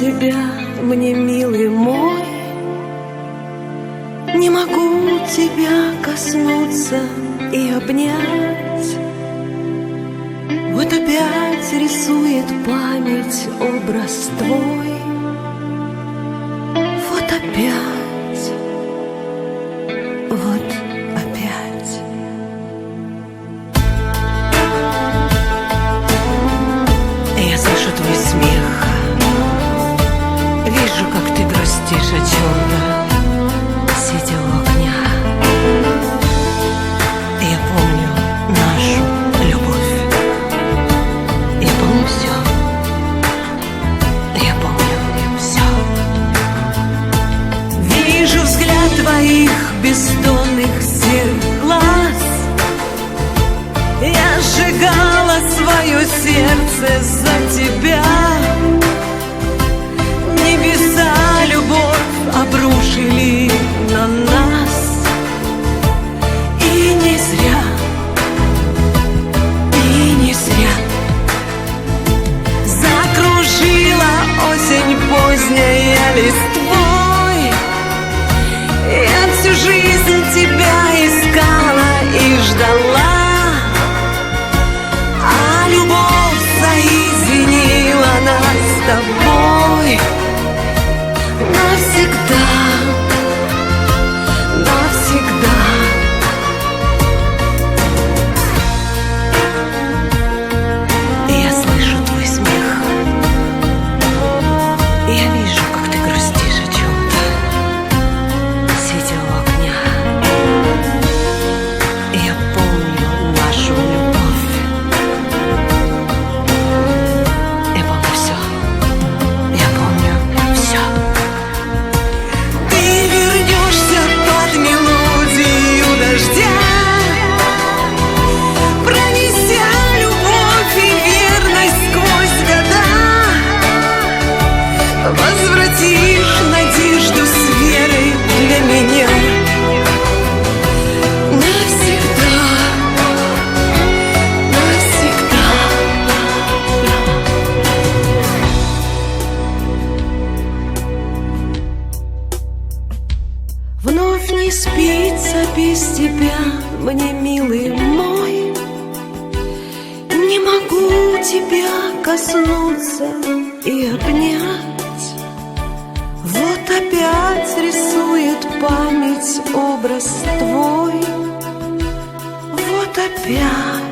тебя, мне милый мой. Не могу тебя коснуться и обнять. Вот опять рисует память образ твой. Вот опять, вот опять. Я слышу твой смех, вижу, как ты грустишь о чем-то, сидя у огня. Я помню нашу любовь, я помню все, я помню все. Вижу взгляд твоих бездонных серых глаз. Я сжигала свое сердце за тебя. Небеса любовь обрушили на нас. И не зря, и не зря. Закружила осень поздняя листвой. Я всю жизнь тебя искала и ждала. А любовь соединила нас с тобой навсегда, навсегда. Я слышу твой смех, я вижу, как ты грустишь о чем-то, сидя у огня. Я помню нашу любовь, я помню все, я помню все. Ты вернешься под мелодию дождя, пронеся любовь и верность сквозь года. Возвратишь надежду с верой для меня навсегда, навсегда. Вновь не спится без тебя, мне милый мой. Не могу тебя коснуться и обнять. Вот опять рисует память образ твой. Вот опять.